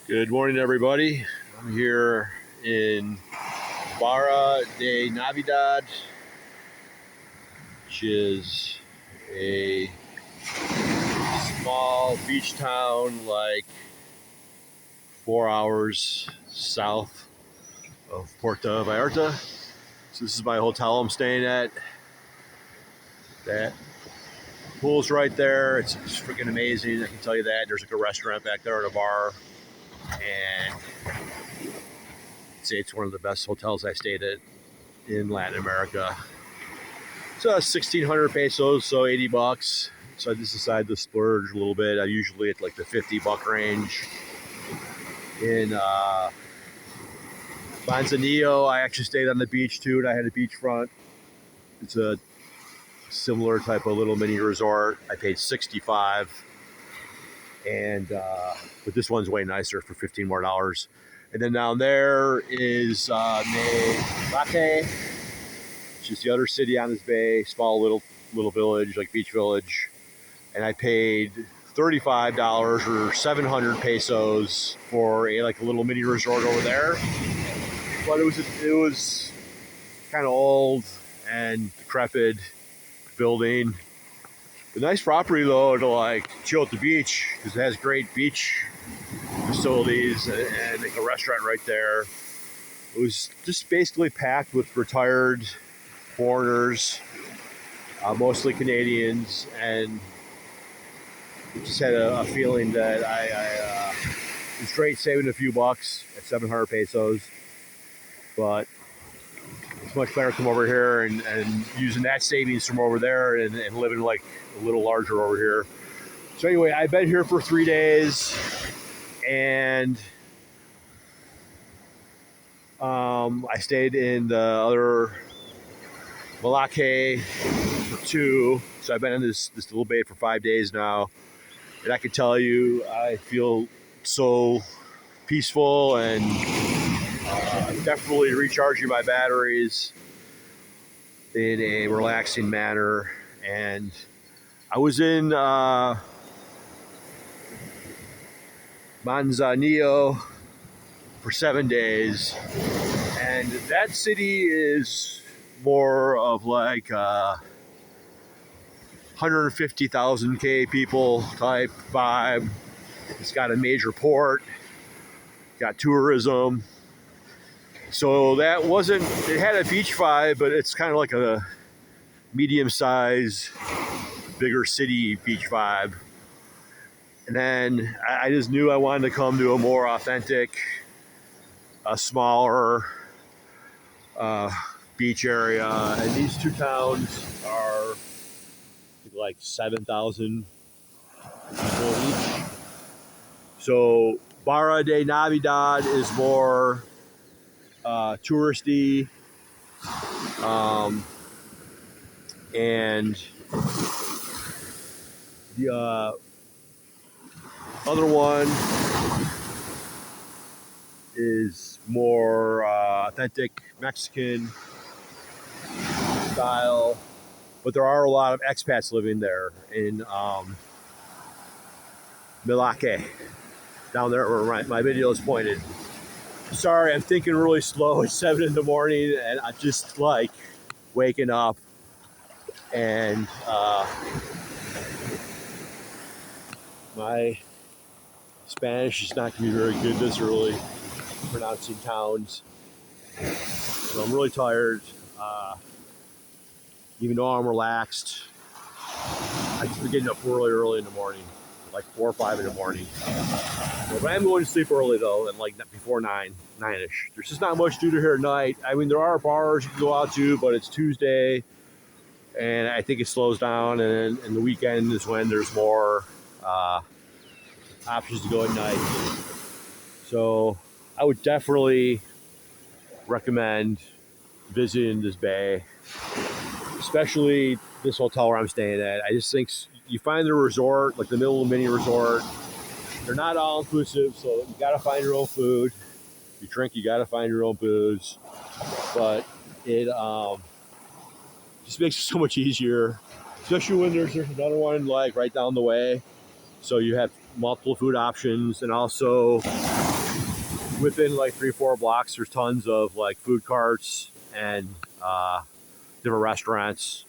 Good morning, everybody. I'm here in Barra de Navidad, which is a small beach town like 4 hours south of Puerto Vallarta. So this is my hotel I'm staying at. That pool's right there. It's freaking amazing. I can tell you that. There's like a restaurant back there and a bar, and I'd say it's one of the best hotels I stayed at in Latin America. So 1,600 pesos, so 80 bucks. So I just decided to splurge a little bit. I usually at like the 50 buck range. In Manzanillo, I actually stayed on the beach too, and I had a beachfront. It's a similar type of little mini resort. I paid 65, and but this one's way nicer for 15 more dollars. And then down there is Melaque, which is the other city on this bay, small little village, like beach village. And I paid $35 or 700 pesos for a little mini resort over there. But it was kind of old and decrepit building. The nice property though to chill at the beach because it has great beach facilities and like a restaurant right there. It was just basically packed with retired foreigners, mostly Canadians, and just had a feeling that I was great saving a few bucks at 700 pesos, but it's much better to come over here and using that savings from over there and living like a little larger over here. So anyway, I've been here for 3 days, and I stayed in the other Melaque for 2. So I've been in this little bay for 5 days now. And I can tell you, I feel so peaceful and definitely recharging my batteries in a relaxing manner. And I was in Manzanillo for 7 days, and that city is more of like 150,000 people type vibe. It's got a major port, got tourism. So that wasn't, it had a beach vibe, but it's kind of like a medium size, bigger city beach vibe. And then I just knew I wanted to come to a more authentic, a smaller beach area. And these two towns are like 7,000 people each. So Barra de Navidad is more touristy, and the other one is more authentic Mexican style. But there are a lot of expats living there in Melaque, down there where my video is pointed. Sorry, I'm thinking really slow. It's 7 in the morning, and I'm just like waking up, and my Spanish is not going to be very good this early, pronouncing towns. So I'm really tired. Even though I'm relaxed, I just been getting up early in the morning, like 4 or 5 in the morning. But I'm going to sleep early though, and like before 9ish. There's just not much to do here at night. I mean, there are bars you can go out to, but it's Tuesday, and I think it slows down. And the weekend is when there's more options to go at night. So I would definitely recommend visiting this bay, especially this hotel where I'm staying at. I just think you find the resort, like the middle of a mini resort. They're not all inclusive, so you gotta find your own food. If you drink, you gotta find your own booze. But it just makes it so much easier, especially when there's another one like right down the way. So you have multiple food options, and also within like 3 or 4 blocks, there's tons of like food carts and different restaurants.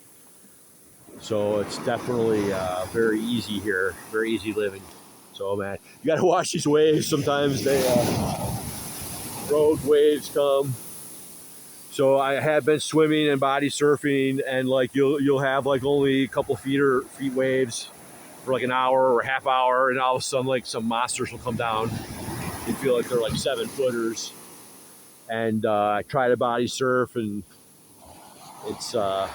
So it's definitely very easy here, very easy living. So man, you gotta watch these waves. Sometimes they road waves come. So I have been swimming and body surfing, and like you'll have like only a couple feet waves for like an hour or a half hour, and all of a sudden like some monsters will come down. You feel like they're like 7-footers. And I try to body surf, and it's I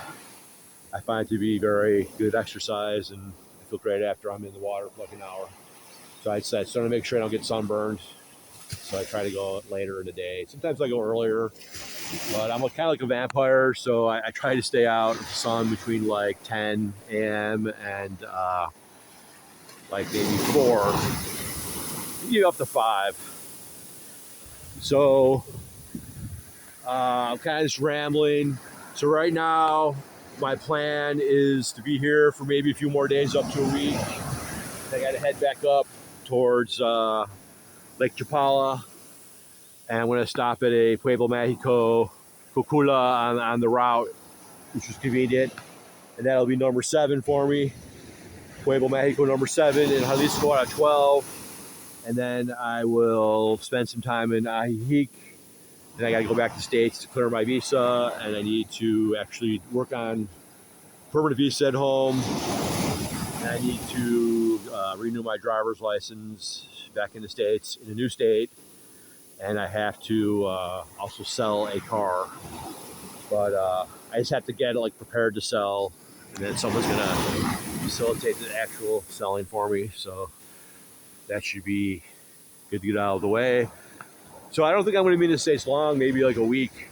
find it to be very good exercise, and I feel great after I'm in the water for like an hour. So I started to make sure I don't get sunburned. So I try to go later in the day. Sometimes I go earlier, but I'm kind of like a vampire, so I try to stay out in the sun between like 10 a.m. and like maybe 4, maybe up to 5. So I'm kind of just rambling. So right now, my plan is to be here for maybe a few more days, up to a week. I got to head back up towards Lake Chapala, and I'm going to stop at a Pueblo Mágico Cocula on the route, which is convenient, and that'll be number 7 for me. Pueblo Mágico number 7, and Jalisco out of 12, and then I will spend some time in Ajijic. Then I got to go back to the States to clear my visa, and I need to actually work on permanent visa at home. And I need to renew my driver's license back in the States, in a new state. And I have to also sell a car. But I just have to get it like prepared to sell, and then someone's going to facilitate the actual selling for me. So that should be good to get out of the way. So I don't think I'm going to be in the States long, maybe like a week,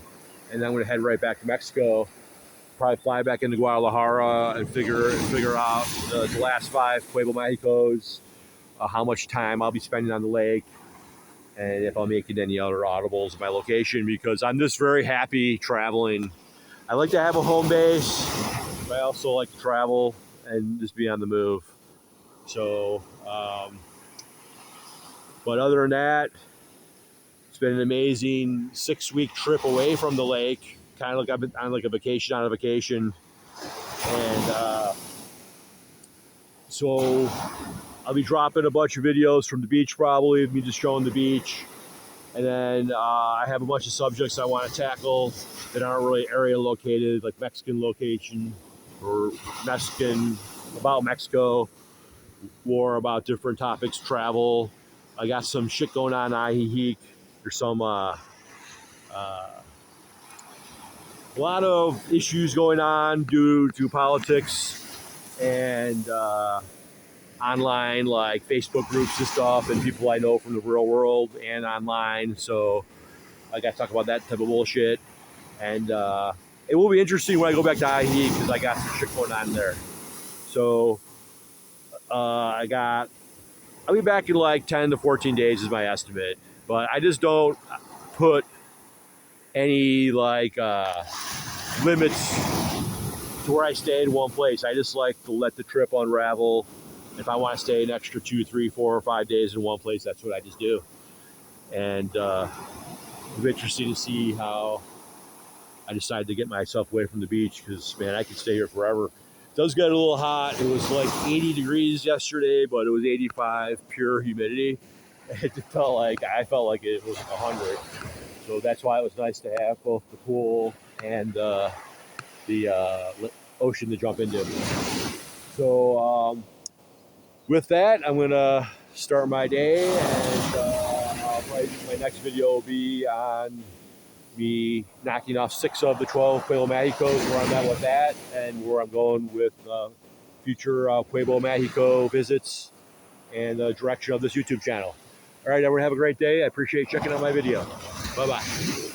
and then I'm going to head right back to Mexico. Probably fly back into Guadalajara and figure out the last 5 Pueblo Mágicos, how much time I'll be spending on the lake, and if I'm making any other audibles at my location, because I'm just very happy traveling. I like to have a home base, but I also like to travel and just be on the move. So, but other than that, it's been an amazing 6-week trip away from the lake. Kind of like I've been on like a vacation on a vacation. And so I'll be dropping a bunch of videos from the beach, probably, of me just showing the beach. And then I have a bunch of subjects I want to tackle that aren't really area located, like Mexican location or Mexican, about Mexico, or about different topics, travel. I got some shit going on in Ajijic. There's some a lot of issues going on due to politics and online, like Facebook groups and stuff, and people I know from the real world and online. So I got to talk about that type of bullshit. And it will be interesting when I go back to Ajijic, because I got some shit going on there. So I'll be back in like 10 to 14 days is my estimate. But I just don't put any like limits to where I stay in one place. I just like to let the trip unravel. If I want to stay an extra 2, 3, 4, or 5 days in one place, that's what I just do. And it'll be interesting to see how I decide to get myself away from the beach, because man, I could stay here forever. It does get a little hot. It was like 80 degrees yesterday, but it was 85 pure humidity. I felt like it was 100. So that's why it was nice to have both the pool and the ocean to jump into. So with that, I'm gonna start my day, and my next video will be on me knocking off 6 of the 12 Pueblo Mágicos, where I'm at with that, and where I'm going with future Pueblo Mágico visits and the direction of this YouTube channel. All right, everyone, have a great day. I appreciate you checking out my video. Bye-bye.